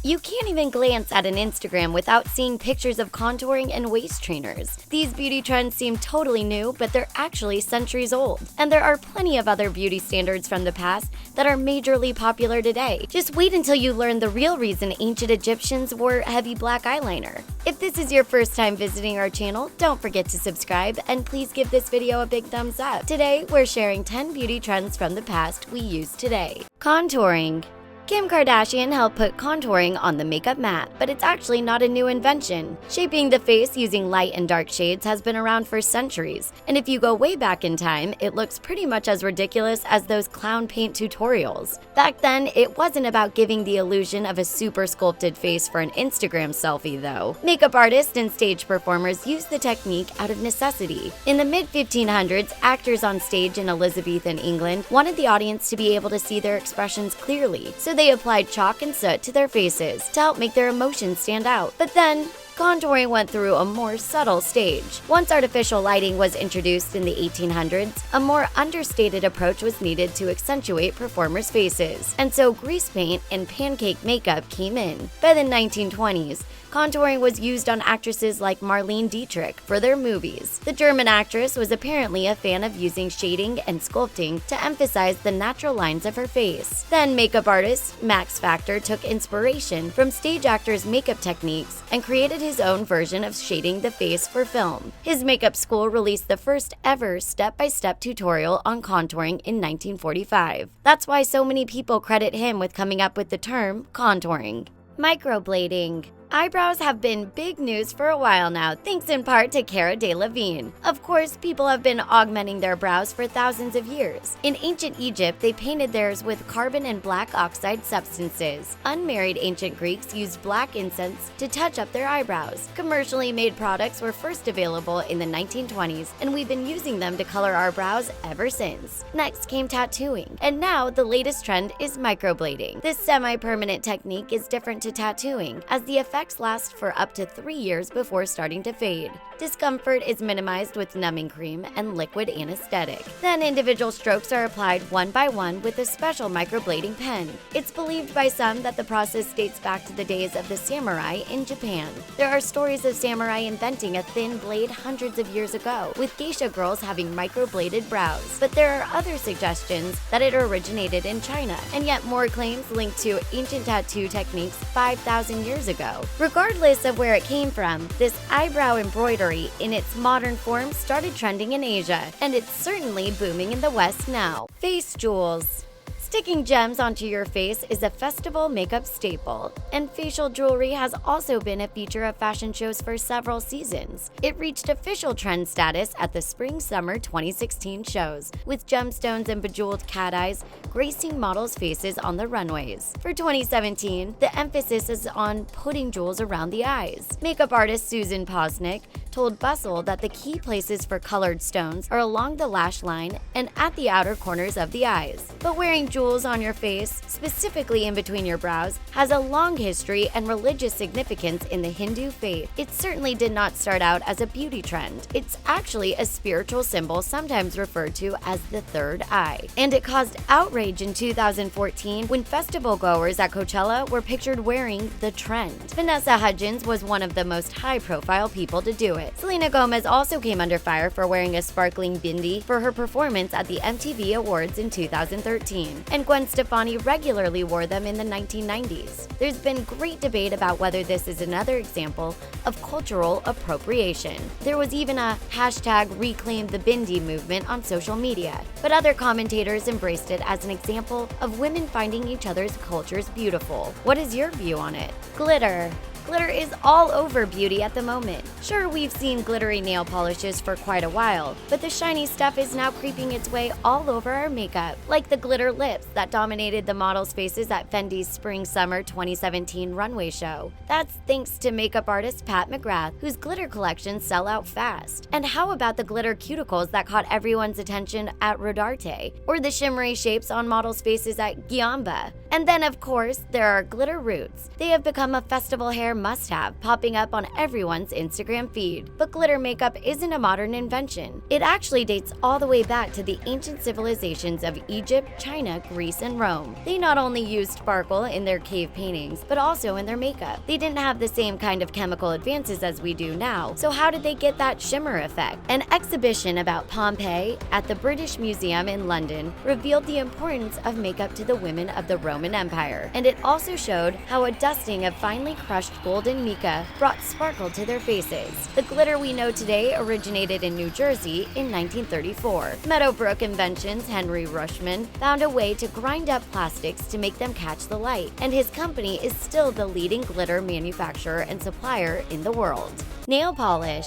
You can't even glance at an Instagram without seeing pictures of contouring and waist trainers. These beauty trends seem totally new, but they're actually centuries old. And there are plenty of other beauty standards from the past that are majorly popular today. Just wait until you learn the real reason ancient Egyptians wore heavy black eyeliner. If this is your first time visiting our channel, don't forget to subscribe and please give this video a big thumbs up. Today, we're sharing 10 beauty trends from the past we use today. Contouring. Kim Kardashian helped put contouring on the makeup mat, but it's actually not a new invention. Shaping the face using light and dark shades has been around for centuries, and if you go way back in time, it looks pretty much as ridiculous as those clown paint tutorials. Back then, it wasn't about giving the illusion of a super sculpted face for an Instagram selfie, though. Makeup artists and stage performers used the technique out of necessity. In the mid-1500s, actors on stage in Elizabethan England wanted the audience to be able to see their expressions clearly, so they applied chalk and soot to their faces to help make their emotions stand out. But then, contouring went through a more subtle stage. Once artificial lighting was introduced in the 1800s, a more understated approach was needed to accentuate performers' faces, and so grease paint and pancake makeup came in. By the 1920s, contouring was used on actresses like Marlene Dietrich for their movies. The German actress was apparently a fan of using shading and sculpting to emphasize the natural lines of her face. Then makeup artist Max Factor took inspiration from stage actors' makeup techniques and created his own version of shading the face for film. His makeup school released the first ever step-by-step tutorial on contouring in 1945. That's why so many people credit him with coming up with the term contouring. Microblading. Eyebrows have been big news for a while now, thanks in part to Cara Delevingne. Of course, people have been augmenting their brows for thousands of years. In ancient Egypt, they painted theirs with carbon and black oxide substances. Unmarried ancient Greeks used black incense to touch up their eyebrows. Commercially made products were first available in the 1920s, and we've been using them to color our brows ever since. Next came tattooing, and now the latest trend is microblading. This semi-permanent technique is different to tattooing, as the effects last for up to 3 years before starting to fade. Discomfort is minimized with numbing cream and liquid anesthetic. Then individual strokes are applied one by one with a special microblading pen. It's believed by some that the process dates back to the days of the samurai in Japan. There are stories of samurai inventing a thin blade hundreds of years ago, with geisha girls having microbladed brows. But there are other suggestions that it originated in China, and yet more claims linked to ancient tattoo techniques 5,000 years ago. Regardless of where it came from, this eyebrow embroidery in its modern form started trending in Asia, and it's certainly booming in the West now. Face jewels. Sticking gems onto your face is a festival makeup staple, and facial jewelry has also been a feature of fashion shows for several seasons. It reached official trend status at the Spring-Summer 2016 shows, with gemstones and bejeweled cat eyes gracing models' faces on the runways. For 2017, the emphasis is on putting jewels around the eyes. Makeup artist Susan Posnick told Bustle that the key places for colored stones are along the lash line and at the outer corners of the eyes. But wearing jewels on your face, specifically in between your brows, has a long history and religious significance in the Hindu faith. It certainly did not start out as a beauty trend. It's actually a spiritual symbol sometimes referred to as the third eye. And it caused outrage in 2014 when festival goers at Coachella were pictured wearing the trend. Vanessa Hudgens was one of the most high-profile people to do it. Selena Gomez also came under fire for wearing a sparkling bindi for her performance at the MTV Awards in 2013, and Gwen Stefani regularly wore them in the 1990s. There's been great debate about whether this is another example of cultural appropriation. There was even a #ReclaimTheBindi movement on social media, but other commentators embraced it as an example of women finding each other's cultures beautiful. What is your view on it? Glitter. Glitter is all over beauty at the moment. Sure, we've seen glittery nail polishes for quite a while, but the shiny stuff is now creeping its way all over our makeup, like the glitter lips that dominated the models' faces at Fendi's Spring-Summer 2017 runway show. That's thanks to makeup artist Pat McGrath, whose glitter collections sell out fast. And how about the glitter cuticles that caught everyone's attention at Rodarte, or the shimmery shapes on models' faces at Giamba? And then, of course, there are glitter roots. They have become a festival hair must-have, popping up on everyone's Instagram feed. But glitter makeup isn't a modern invention. It actually dates all the way back to the ancient civilizations of Egypt, China, Greece, and Rome. They not only used sparkle in their cave paintings, but also in their makeup. They didn't have the same kind of chemical advances as we do now, so how did they get that shimmer effect? An exhibition about Pompeii at the British Museum in London revealed the importance of makeup to the women of the Roman Empire, and it also showed how a dusting of finely crushed golden mica brought sparkle to their faces. The glitter we know today originated in New Jersey in 1934. Meadowbrook Inventions' Henry Rushman found a way to grind up plastics to make them catch the light, and his company is still the leading glitter manufacturer and supplier in the world. Nail polish.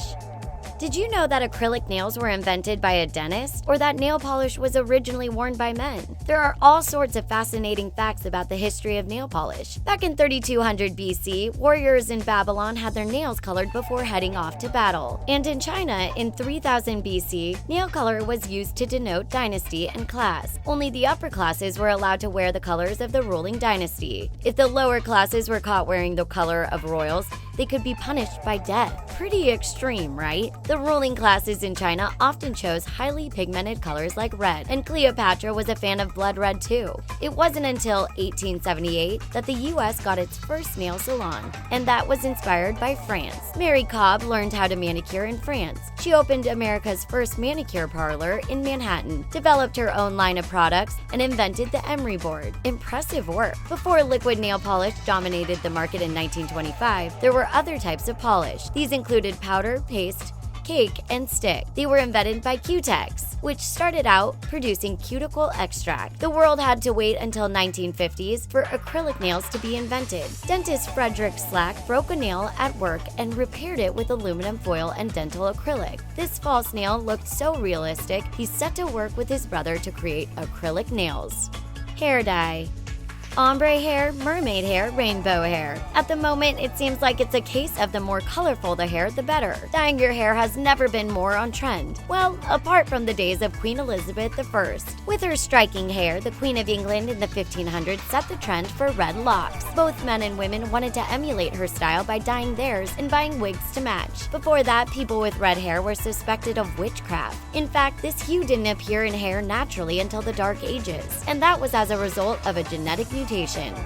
Did you know that acrylic nails were invented by a dentist, or that nail polish was originally worn by men? There are all sorts of fascinating facts about the history of nail polish. Back in 3200 BC, warriors in Babylon had their nails colored before heading off to battle. And in China, in 3000 BC, nail color was used to denote dynasty and class. Only the upper classes were allowed to wear the colors of the ruling dynasty. If the lower classes were caught wearing the color of royals, they could be punished by death. Pretty extreme, right? The ruling classes in China often chose highly pigmented colors like red, and Cleopatra was a fan of blood red too. It wasn't until 1878 that the US got its first nail salon, and that was inspired by France. Mary Cobb learned how to manicure in France. She opened America's first manicure parlor in Manhattan, developed her own line of products, and invented the emery board. Impressive work. Before liquid nail polish dominated the market in 1925, there were other types of polish. These included powder, paste, cake, and stick. They were invented by Cutex, which started out producing cuticle extract. The world had to wait until 1950s for acrylic nails to be invented. Dentist Frederick Slack broke a nail at work and repaired it with aluminum foil and dental acrylic. This false nail looked so realistic, he set to work with his brother to create acrylic nails. Hair dye. Ombre hair, mermaid hair, rainbow hair. At the moment, it seems like it's a case of the more colorful the hair, the better. Dyeing your hair has never been more on trend. Well, apart from the days of Queen Elizabeth I. With her striking hair, the Queen of England in the 1500s set the trend for red locks. Both men and women wanted to emulate her style by dyeing theirs and buying wigs to match. Before that, people with red hair were suspected of witchcraft. In fact, this hue didn't appear in hair naturally until the Dark Ages, and that was as a result of a genetic mutation.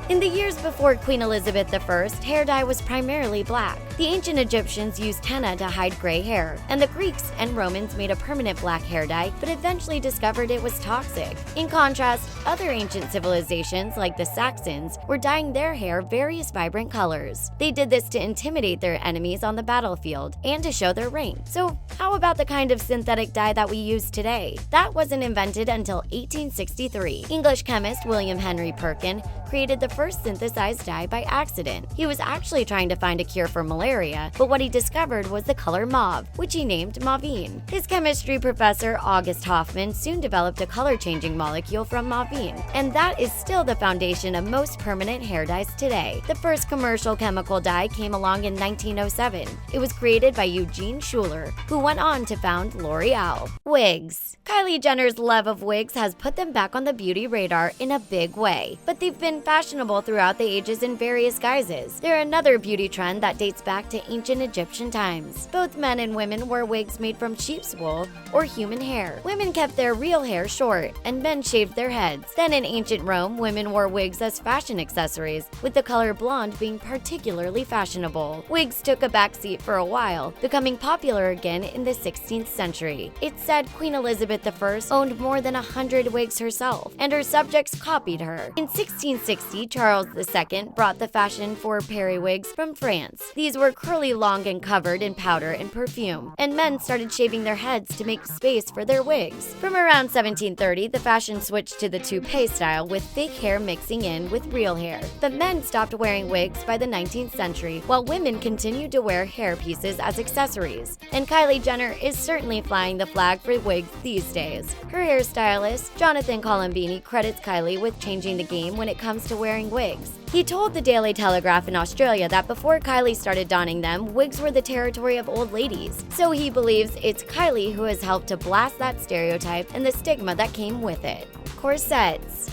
In the years before Queen Elizabeth I, hair dye was primarily black. The ancient Egyptians used henna to hide gray hair, and the Greeks and Romans made a permanent black hair dye, but eventually discovered it was toxic. In contrast, other ancient civilizations, like the Saxons, were dyeing their hair various vibrant colors. They did this to intimidate their enemies on the battlefield and to show their rank. So, how about the kind of synthetic dye that we use today? That wasn't invented until 1863. English chemist William Henry Perkin created the first synthesized dye by accident. He was actually trying to find a cure for malaria, but what he discovered was the color mauve, which he named mauvine. His chemistry professor, August Hoffman, soon developed a color-changing molecule from mauvine, and that is still the foundation of most permanent hair dyes today. The first commercial chemical dye came along in 1907. It was created by Eugene Schuler, who went on to found L'Oreal. Wigs. Kylie Jenner's love of wigs has put them back on the beauty radar in a big way, but they've been fashionable throughout the ages in various guises. They're another beauty trend that dates back to ancient Egyptian times. Both men and women wore wigs made from sheep's wool or human hair. Women kept their real hair short, and men shaved their heads. Then in ancient Rome, women wore wigs as fashion accessories, with the color blonde being particularly fashionable. Wigs took a backseat for a while, becoming popular again in the 16th century. It's said Queen Elizabeth I owned more than 100 wigs herself, and her subjects copied her. In 1660, Charles II brought the fashion for periwigs from France. These were curly, long, and covered in powder and perfume, and men started shaving their heads to make space for their wigs. From around 1730, the fashion switched to the toupee style, with fake hair mixing in with real hair. But men stopped wearing wigs by the 19th century, while women continued to wear hair pieces as accessories. And Kylie Jenner is certainly flying the flag for wigs these days. Her hairstylist, Jonathan Colombini, credits Kylie with changing the game when it comes to wearing wigs. He told the Daily Telegraph in Australia that before Kylie started donning them, wigs were the territory of old ladies. So he believes it's Kylie who has helped to blast that stereotype and the stigma that came with it. Corsets.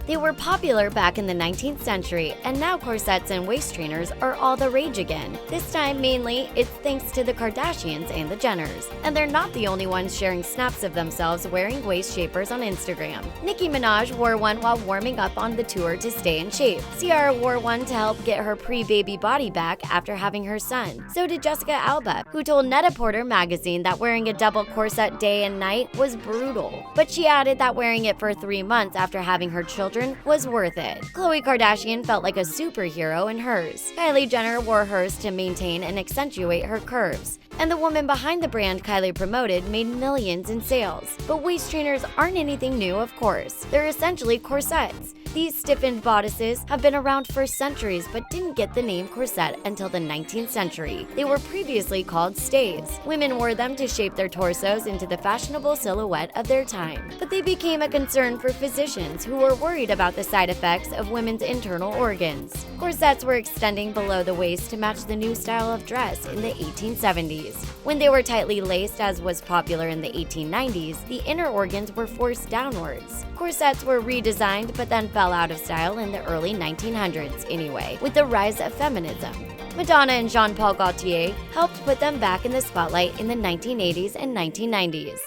They were popular back in the 19th century, and now corsets and waist trainers are all the rage again. This time, mainly, it's thanks to the Kardashians and the Jenners. And they're not the only ones sharing snaps of themselves wearing waist shapers on Instagram. Nicki Minaj wore one while warming up on the tour to stay in shape. Ciara wore one to help get her pre-baby body back after having her son. So did Jessica Alba, who told Net-a-Porter magazine that wearing a double corset day and night was brutal. But she added that wearing it for 3 months after having her children was worth it. Khloe Kardashian felt like a superhero in hers. Kylie Jenner wore hers to maintain and accentuate her curves. And the woman behind the brand Kylie promoted made millions in sales. But waist trainers aren't anything new, of course. They're essentially corsets. These stiffened bodices have been around for centuries but didn't get the name corset until the 19th century. They were previously called stays. Women wore them to shape their torsos into the fashionable silhouette of their time. But they became a concern for physicians who were worried about the side effects of women's internal organs. Corsets were extending below the waist to match the new style of dress in the 1870s. When they were tightly laced, as was popular in the 1890s, the inner organs were forced downwards. Corsets were redesigned but then fell out of style in the early 1900s anyway, with the rise of feminism. Madonna and Jean-Paul Gaultier helped put them back in the spotlight in the 1980s and 1990s.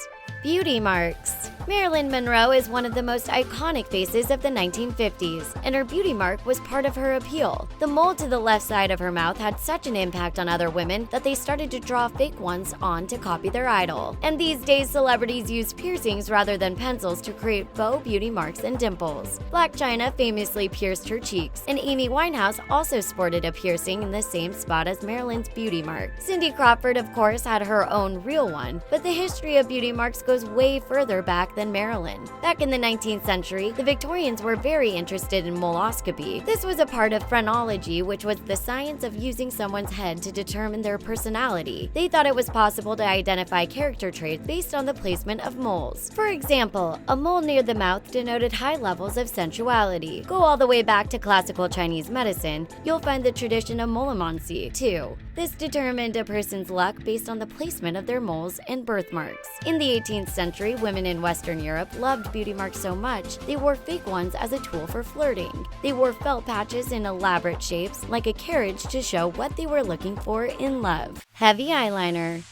Beauty marks. Marilyn Monroe is one of the most iconic faces of the 1950s, and her beauty mark was part of her appeal. The mole to the left side of her mouth had such an impact on other women that they started to draw fake ones on to copy their idol. And these days, celebrities use piercings rather than pencils to create faux beauty marks and dimples. Blac Chyna famously pierced her cheeks, and Amy Winehouse also sported a piercing in the same spot as Marilyn's beauty mark. Cindy Crawford, of course, had her own real one, but the history of beauty marks goes way further back than Marilyn. Back in the 19th century, the Victorians were very interested in moloscopy. This was a part of phrenology, which was the science of using someone's head to determine their personality. They thought it was possible to identify character traits based on the placement of moles. For example, a mole near the mouth denoted high levels of sensuality. Go all the way back to classical Chinese medicine, you'll find the tradition of molemancy, too. This determined a person's luck based on the placement of their moles and birthmarks. In the 18th century, women in Western Europe loved beauty marks so much, they wore fake ones as a tool for flirting. They wore felt patches in elaborate shapes, like a carriage, to show what they were looking for in love. Heavy eyeliner.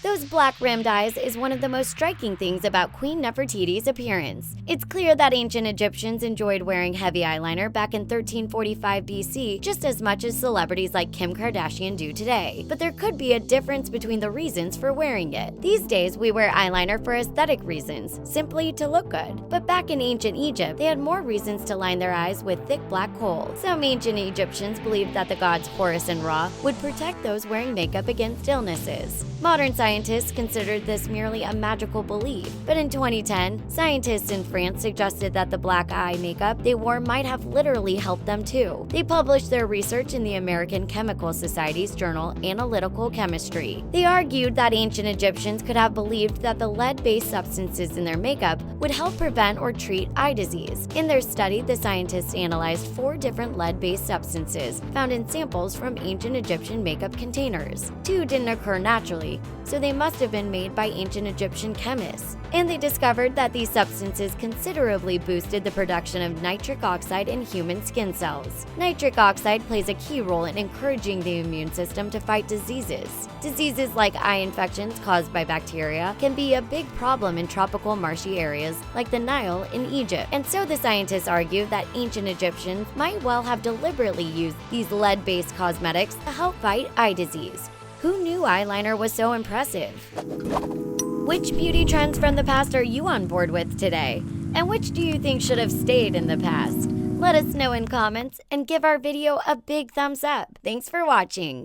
Those black-rimmed eyes is one of the most striking things about Queen Nefertiti's appearance. It's clear that ancient Egyptians enjoyed wearing heavy eyeliner back in 1345 BC just as much as celebrities like Kim Kardashian do today. But there could be a difference between the reasons for wearing it. These days, we wear eyeliner for aesthetic reasons, simply to look good. But back in ancient Egypt, they had more reasons to line their eyes with thick black kohl. Some ancient Egyptians believed that the gods Horus and Ra would protect those wearing makeup against illnesses. Modern scientists considered this merely a magical belief, but in 2010, scientists in France suggested that the black eye makeup they wore might have literally helped them too. They published their research in the American Chemical Society's journal Analytical Chemistry. They argued that ancient Egyptians could have believed that the lead-based substances in their makeup would help prevent or treat eye disease. In their study, the scientists analyzed 4 different lead-based substances found in samples from ancient Egyptian makeup containers. 2 didn't occur naturally, so they must have been made by ancient Egyptian chemists. And they discovered that these substances considerably boosted the production of nitric oxide in human skin cells. Nitric oxide plays a key role in encouraging the immune system to fight diseases. Diseases like eye infections caused by bacteria can be a big problem in tropical marshy areas like the Nile in Egypt. And so the scientists argue that ancient Egyptians might well have deliberately used these lead-based cosmetics to help fight eye disease. Who knew eyeliner was so impressive? Which beauty trends from the past are you on board with today? And which do you think should have stayed in the past? Let us know in comments and give our video a big thumbs up. Thanks for watching.